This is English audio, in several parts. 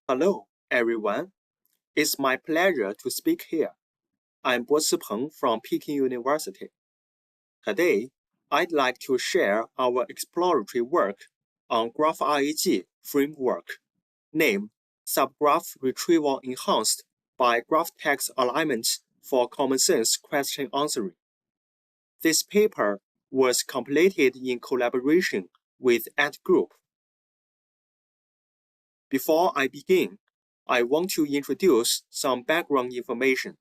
Hello, everyone. It's my pleasure to speak here. I'm Bo Sipeng from Peking University. Today, I'd like to share our exploratory work on GraphRAG framework, named Subgraph Retrieval Enhanced by Graph Text Alignment for Commonsense Question Answering. This paper was completed in collaboration with Ant Group. Before I begin, I want to introduce some background information.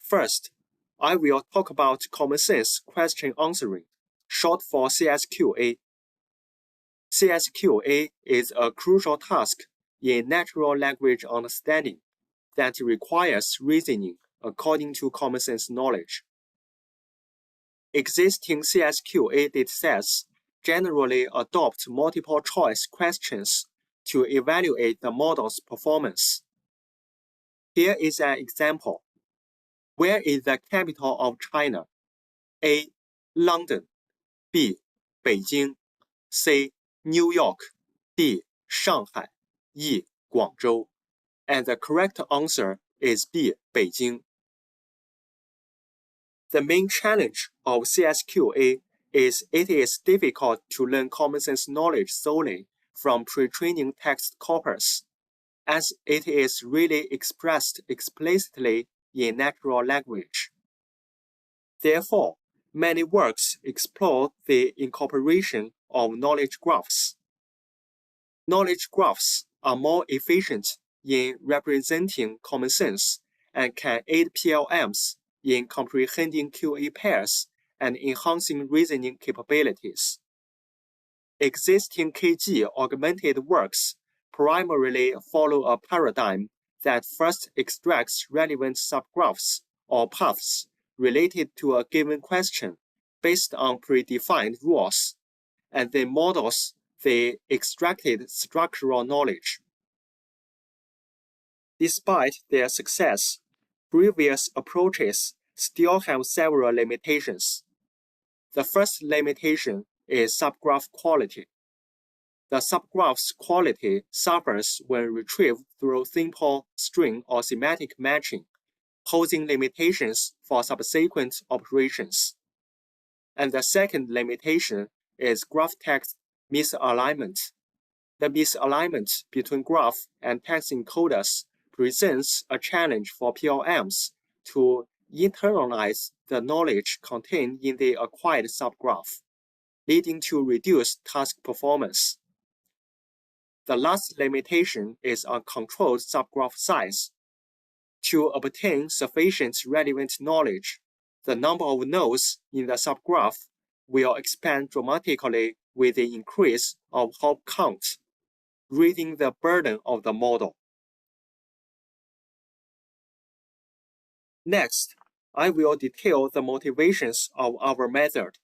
First, I will talk about Commonsense Question Answering, short for CSQA. CSQA is a crucial task in natural language understanding that requires reasoning according to common sense knowledge. Existing CSQA datasets generally adopt multiple choice questions to evaluate the model's performance. Here is an example. Where is the capital of China? A. London. B. Beijing. C. New York. D. Shanghai. E. Guangzhou. And the correct answer is B. Beijing. The main challenge of CSQA is it is difficult to learn common sense knowledge solely from pre-training text corpus, as it is really expressed explicitly in natural language. Therefore, many works explore the incorporation of knowledge graphs. Knowledge graphs are more efficient in representing common sense and can aid PLMs in comprehending QA pairs and enhancing reasoning capabilities. Existing KG augmented works primarily follow a paradigm that first extracts relevant subgraphs or paths related to a given question based on predefined rules, and then models the extracted structural knowledge. Despite their success, previous approaches still have several limitations. The first limitation is subgraph quality. The subgraph's quality suffers when retrieved through simple string or semantic matching, posing limitations for subsequent operations. And the second limitation is graph text misalignment. The misalignment between graph and text encoders presents a challenge for PLMs to internalize the knowledge contained in the acquired subgraph, leading to reduced task performance. The last limitation is uncontrolled subgraph size. To obtain sufficient relevant knowledge, the number of nodes in the subgraph will expand dramatically with the increase of hop count, raising the burden of the model. Next, I will detail the motivations of our method.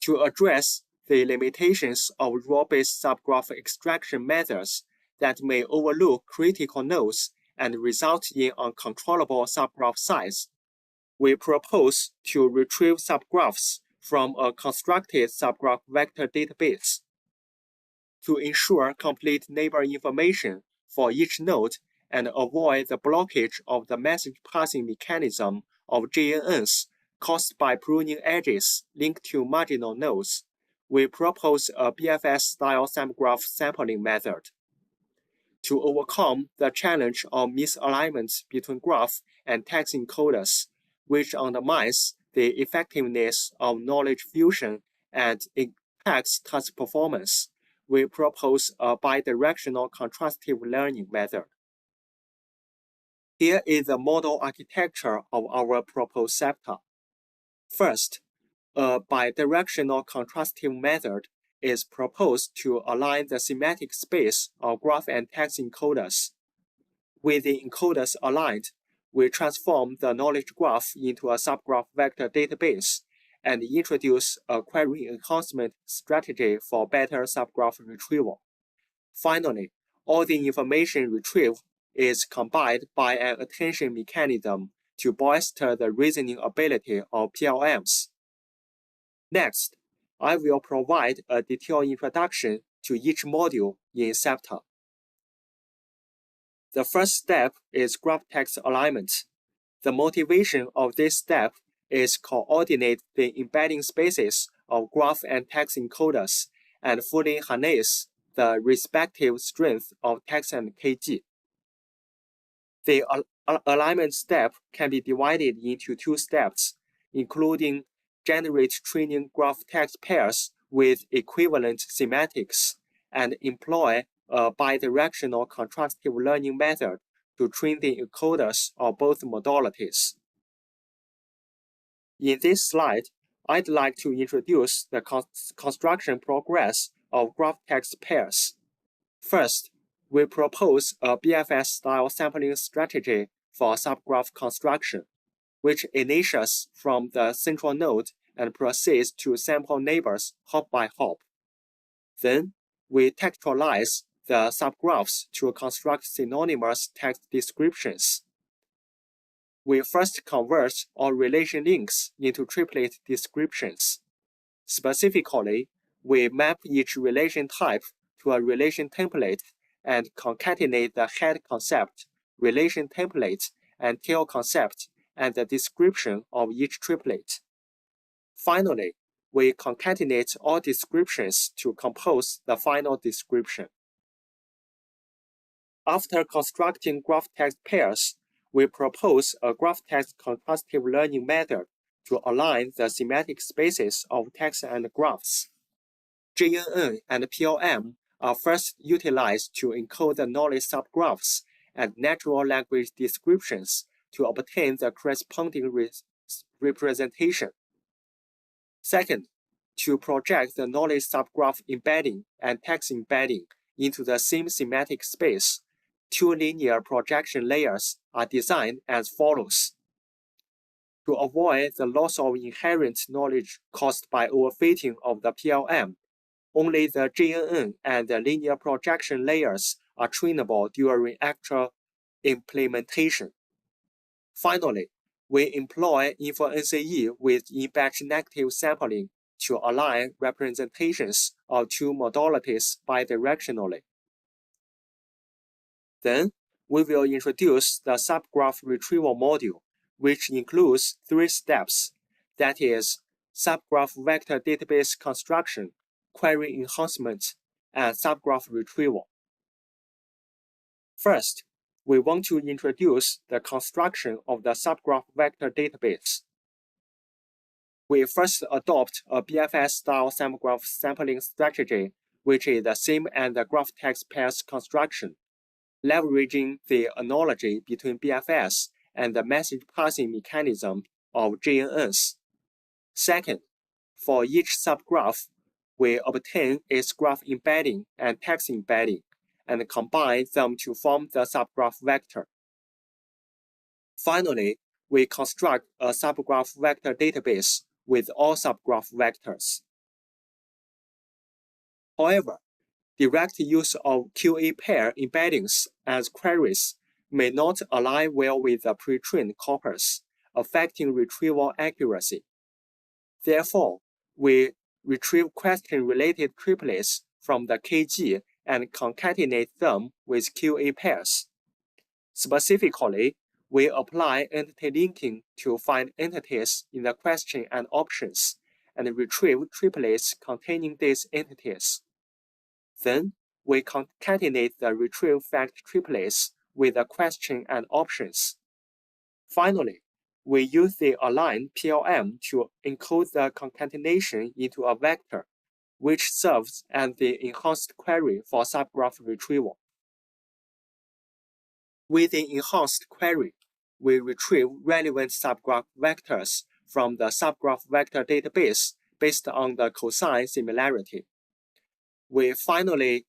To address the limitations of rule-based subgraph extraction methods that may overlook critical nodes and result in uncontrollable subgraph size, we propose to retrieve subgraphs from a constructed subgraph vector database. To ensure complete neighbor information for each node and avoid the blockage of the message passing mechanism of JNNs caused by pruning edges linked to marginal nodes, we propose a BFS-style subgraph sampling method. To overcome the challenge of misalignment between graph and text encoders, which undermines the effectiveness of knowledge fusion and impacts task performance, we propose a bidirectional contrastive learning method. Here is the model architecture of our proposed SEPTA. First, a bidirectional contrastive method is proposed to align the semantic space of graph and text encoders. With the encoders aligned, we transform the knowledge graph into a subgraph vector database and introduce a query enhancement strategy for better subgraph retrieval. Finally, all the information retrieved is combined by an attention mechanism to bolster the reasoning ability of PLMs. Next, I will provide a detailed introduction to each module in SEPTA. The first step is graph text alignment. The motivation of this step is coordinate the embedding spaces of graph and text encoders and fully harness the respective strength of text and KG. The alignment step can be divided into two steps, including generate training graph text pairs with equivalent semantics and employ a bidirectional contrastive learning method to train the encoders of both modalities. In this slide, I'd like to introduce the construction progress of graph text pairs. First, we propose a BFS-style sampling strategy for subgraph construction, which initiates from the central node and proceeds to sample neighbors hop by hop. Then, we textualize the subgraphs to construct synonymous text descriptions. We first convert all relation links into triplet descriptions. Specifically, we map each relation type to a relation template and concatenate the head concept, relation template, and tail concept and the description of each triplet. Finally, we concatenate all descriptions to compose the final description. After constructing graph text pairs, we propose a graph text contrastive learning method to align the semantic spaces of text and graphs. JNN and PLM are first utilized to encode the knowledge subgraphs and natural language descriptions to obtain the corresponding representation. Second, to project the knowledge subgraph embedding and text embedding into the same semantic space, two linear projection layers are designed as follows. To avoid the loss of inherent knowledge caused by overfitting of the PLM, only the JNN and the linear projection layers are trainable during actual implementation. Finally, we employ InfoNCE with in-batch negative sampling to align representations of two modalities bidirectionally. Then, we will introduce the subgraph retrieval module, which includes three steps, that is, subgraph vector database construction, query enhancement, and subgraph retrieval. First, we want to introduce the construction of the subgraph vector database. We first adopt a BFS-style subgraph sampling strategy, which is the same as the graph text pairs construction, leveraging the analogy between BFS and the message passing mechanism of JNNs. Second, for each subgraph, we obtain its graph embedding and text embedding and combine them to form the subgraph vector. Finally, we construct a subgraph vector database with all subgraph vectors. However, direct use of QA pair embeddings as queries may not align well with the pre-trained corpus, affecting retrieval accuracy. Therefore, we retrieve question-related triplets from the KG and concatenate them with QA pairs. Specifically, we apply entity linking to find entities in the question and options, and retrieve triplets containing these entities. Then, we concatenate the retrieved fact triplets with the question and options. Finally, we use the align PLM to encode the concatenation into a vector, which serves as the enhanced query for subgraph retrieval. With the enhanced query, we retrieve relevant subgraph vectors from the subgraph vector database based on the cosine similarity. We finally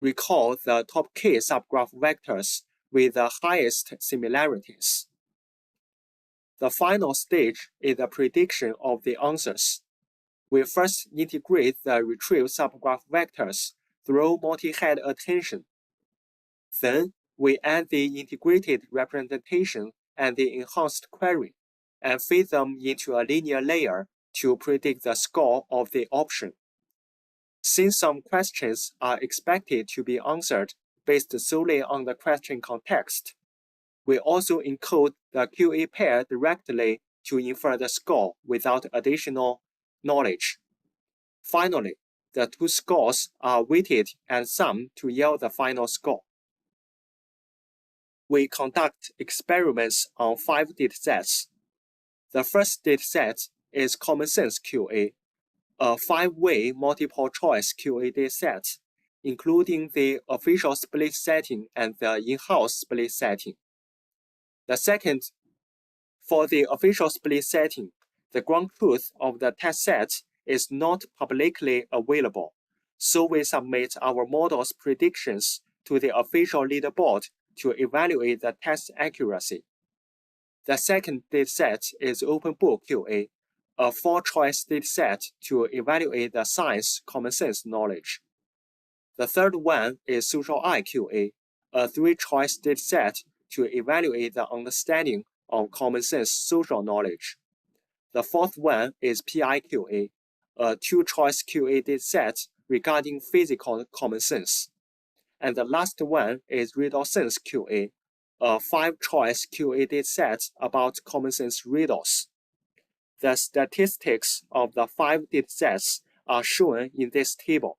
recall the top k subgraph vectors with the highest similarities. The final stage is the prediction of the answers. We first integrate the retrieved subgraph vectors through multi-head attention. Then, we add the integrated representation and the enhanced query, and feed them into a linear layer to predict the score of the option. Since some questions are expected to be answered based solely on the question context. We also encode the QA pair directly to infer the score without additional knowledge. Finally, the two scores are weighted and summed to yield the final score. We conduct experiments on 5 datasets. The first dataset is Commonsense QA, a 5-way multiple-choice QA dataset, including the official split setting and the in-house split setting. The second, for the official split setting, the ground truth of the test set is not publicly available, so we submit our model's predictions to the official leaderboard to evaluate the test accuracy. The second dataset is Open Book QA, a 4-choice dataset to evaluate the science common sense knowledge. The third one is Social I QA, a 3-choice dataset to evaluate the understanding of common sense social knowledge. The fourth one is PI QA, a 2-choice QA dataset regarding physical common sense. And the last one is RiddleSense QA, a 5-choice QA dataset about common sense riddles. The statistics of the 5 datasets are shown in this table.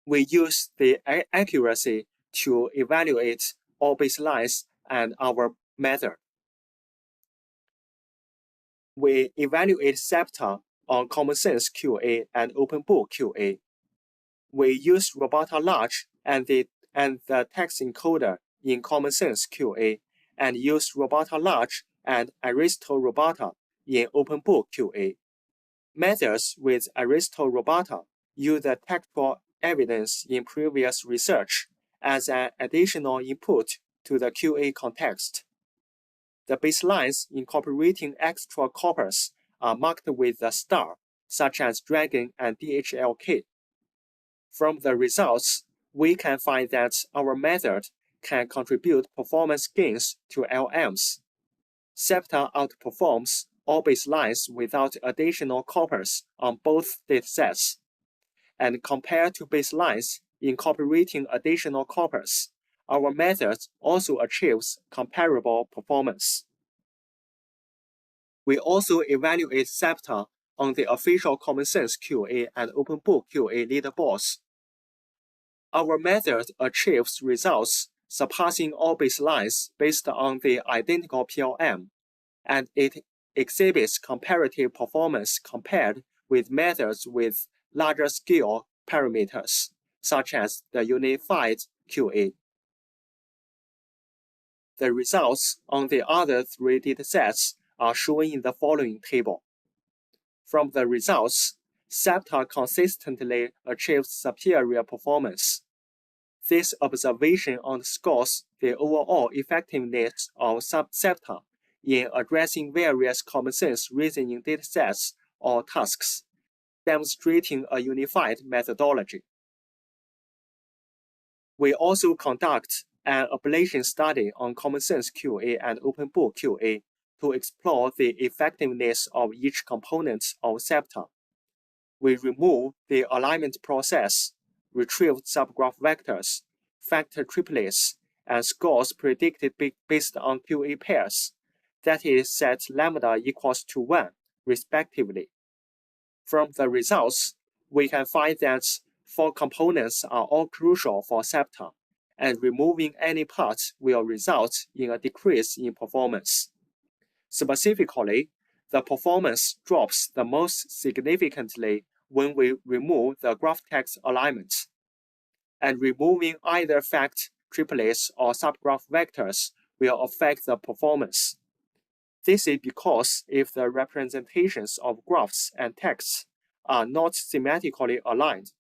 We use the accuracy to evaluate all baselines and our method. We evaluate SEPTA on Commonsense QA and Open Book QA. We use Robota Large and the text encoder in Commonsense QA and use Robota Large and Aristo Robota in Open Book QA. Methods with Aristo Robota use the textual evidence in previous research as an additional input to the QA context. The baselines incorporating extra corpus are marked with a star, such as Dragon and DHLK. From the results, we can find that our method can contribute performance gains to LMs. SEPTA outperforms all baselines without additional corpus on both datasets. And compared to baselines incorporating additional corpus, our method also achieves comparable performance. We also evaluate SEPTA on the official Commonsense QA and Open Book QA leaderboards. Our method achieves results surpassing all baselines based on the identical PLM, and it exhibits comparative performance compared with methods with larger scale parameters, such as the unified QA. The results on the other 3 datasets are shown in the following table. From the results, SEPTA consistently achieves superior performance. This observation underscores the overall effectiveness of SEPTA in addressing various common sense reasoning datasets or tasks, demonstrating a unified methodology. We also conduct an ablation study on Commonsense QA and Open Book QA to explore the effectiveness of each component of SEPTA. We remove the alignment process, retrieve subgraph vectors, factor triplets, and scores predicted based on QA pairs, that is, set lambda equals to 1, respectively. From the results, we can find that 4 components are all crucial for SEPTA, and removing any part will result in a decrease in performance. Specifically, the performance drops the most significantly when we remove the graph text alignment, and removing either fact triplets or subgraph vectors will affect the performance. This is because if the representations of graphs and texts are not semantically aligned,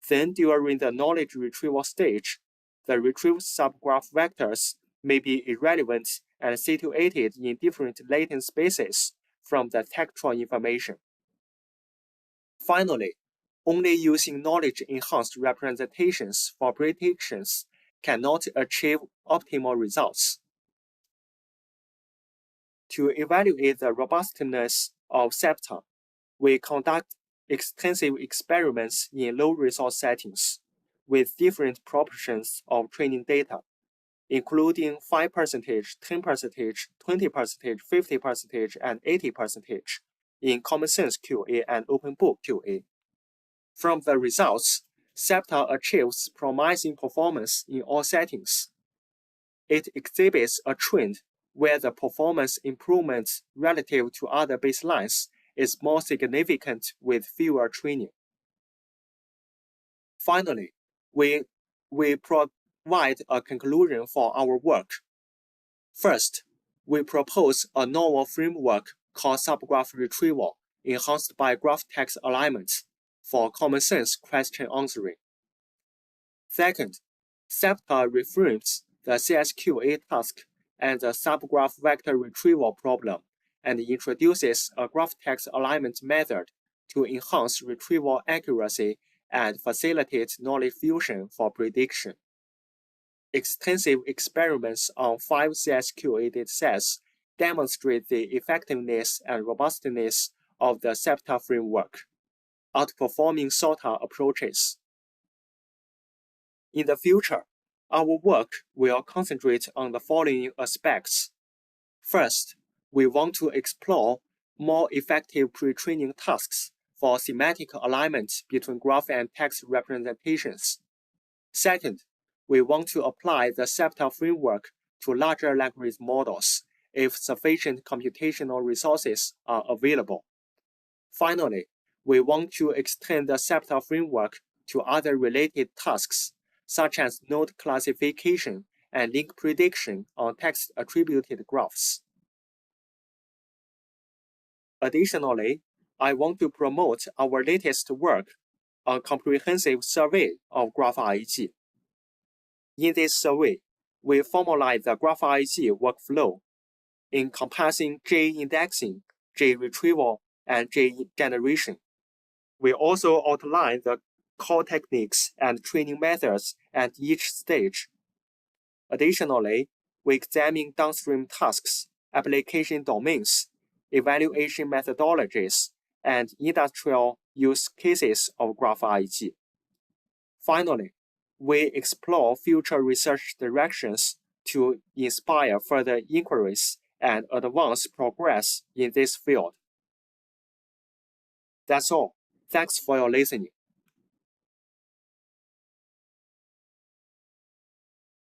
then during the knowledge retrieval stage, the retrieved subgraph vectors may be irrelevant and situated in different latent spaces from the textual information. Finally, only using knowledge-enhanced representations for predictions cannot achieve optimal results. To evaluate the robustness of SEPTA, we conduct extensive experiments in low-resource settings. with different proportions of training data, including 5%, 10%, 20%, 50%, and 80% in Commonsense QA and Open Book QA. From the results, SEPTA achieves promising performance in all settings. It exhibits a trend where the performance improvement relative to other baselines is more significant with fewer training. Finally, we provide a conclusion for our work. First, we propose a novel framework called Subgraph Retrieval Enhanced by Graph Text Alignment for Commonsense Question Answering. Second, SEPTA reframes the CSQA task and the subgraph vector retrieval problem and introduces a graph text alignment method to enhance retrieval accuracy and facilitate knowledge fusion for prediction. Extensive experiments on 5 CSQA datasets demonstrate the effectiveness and robustness of the SEPTA framework, outperforming SOTA approaches. In the future, our work will concentrate on the following aspects. First, we want to explore more effective pre-training tasks for semantic alignment between graph and text representations. Second, we want to apply the SEPTA framework to larger language models if sufficient computational resources are available. Finally, we want to extend the SEPTA framework to other related tasks, such as node classification and link prediction on text-attributed graphs. Additionally, I want to promote our latest work on comprehensive survey of GraphREG. In this survey, we formalize the GraphREG workflow encompassing J-indexing, J-retrieval, and J-generation. We also outline the core techniques and training methods at each stage. Additionally, we examine downstream tasks, application domains, evaluation methodologies, and industrial use cases of GraphREG. Finally, we explore future research directions to inspire further inquiries and advance progress in this field. That's all. Thanks for your listening.